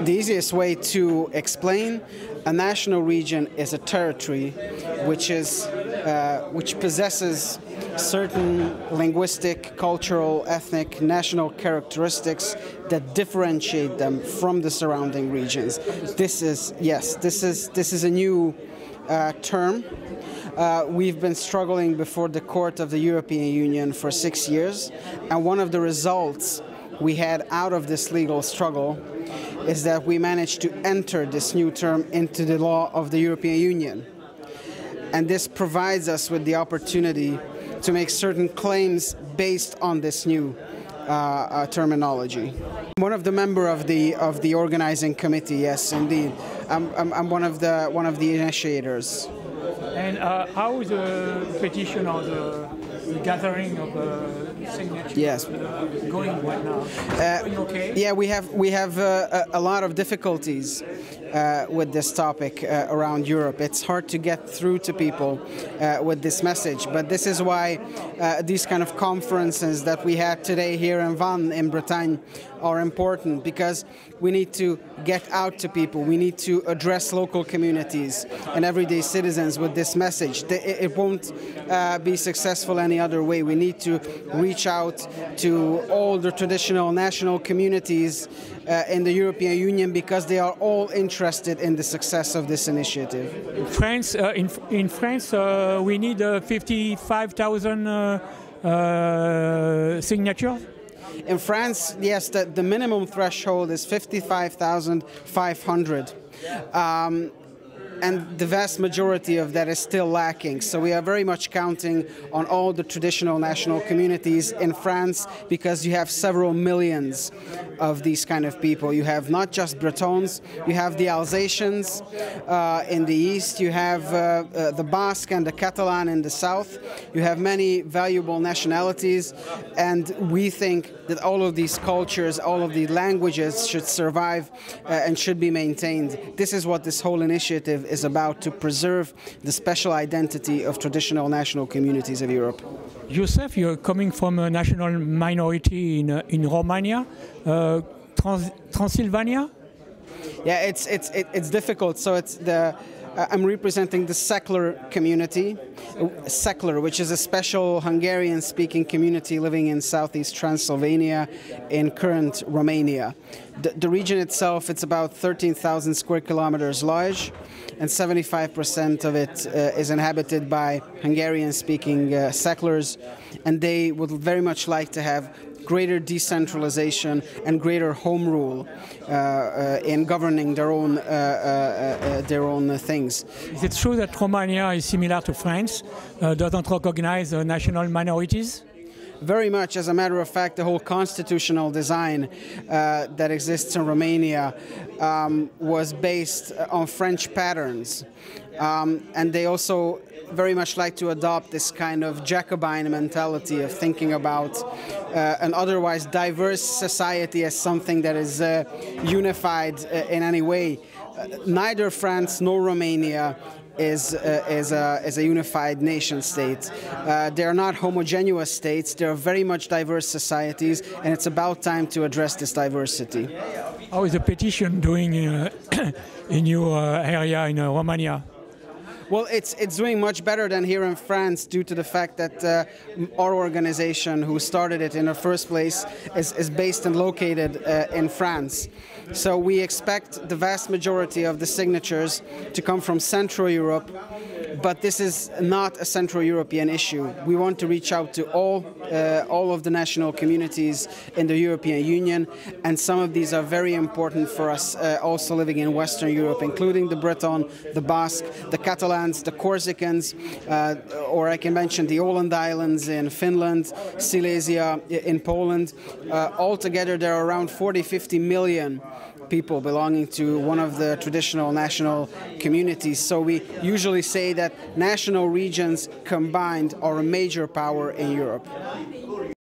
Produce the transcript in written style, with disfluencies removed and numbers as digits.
The easiest way to explain a national region is a territory which possesses certain linguistic, cultural, ethnic, national characteristics that differentiate them from the surrounding regions. This is a new term. We've been struggling before the court of the European Union for 6 years, and one of the results we had out of this legal struggle is that we managed to enter this new term into the law of the European Union. And this provides us with the opportunity to make certain claims based on this new terminology. I'm one of the members of the organizing committee. Yes, indeed. I'm one of the initiators. And how is the petition or the gathering of signatures going right now? Going okay? Yeah, we have a lot of difficulties with this topic around Europe. It's hard to get through to people with this message, but this is why these kind of conferences that we had today here in Vannes in Bretagne are important, because we need to get out to people. We need to address local communities and everyday citizens with this message. It won't be successful any other way. We need to reach out to all the traditional national communities in the European Union, because they are all interested in the success of this initiative. France, in France, we need 55,000 signatures. In France, yes, the minimum threshold is 55,500. And the vast majority of that is still lacking. So we are very much counting on all the traditional national communities in France, because you have several millions of these kind of people. You have not just Bretons, you have the Alsatians in the east, you have the Basque and the Catalan in the south. You have many valuable nationalities, and we think that all of these cultures, all of the languages should survive and should be maintained. This is what this whole initiative is about, to preserve the special identity of traditional national communities of Europe. Joseph, you're coming from a national minority in Romania, Transylvania? Yeah, it's difficult. So it's I'm representing the secular community, secular, which is a special Hungarian-speaking community living in southeast Transylvania in current Romania. The region itself, it's about 13,000 square kilometers large, and 75% of it is inhabited by Hungarian-speaking settlers, and they would very much like to have greater decentralization and greater home rule in governing their own things. Is it true that Romania is similar to France, doesn't recognize national minorities? Very much. As a matter of fact, the whole constitutional design that exists in Romania was based on French patterns. And they also very much like to adopt this kind of Jacobin mentality of thinking about an otherwise diverse society as something that is unified in any way. Neither France nor Romania is a unified nation state. They are not homogeneous states. They are very much diverse societies, and it's about time to address this diversity. How is the petition doing in your area in Romania? Well, it's doing much better than here in France, due to the fact that our organization, who started it in the first place, is based and located in France. So we expect the vast majority of the signatures to come from Central Europe, but this is not a Central European issue. We want to reach out to all of the national communities in the European Union, and some of these are very important for us also living in Western Europe, including the Breton, the Basque, the Catalans, the Corsicans, or I can mention the Åland Islands in Finland, Silesia in Poland. Altogether there are around 40-50 million people belonging to one of the traditional national communities. So we usually say that national regions combined are a major power in Europe.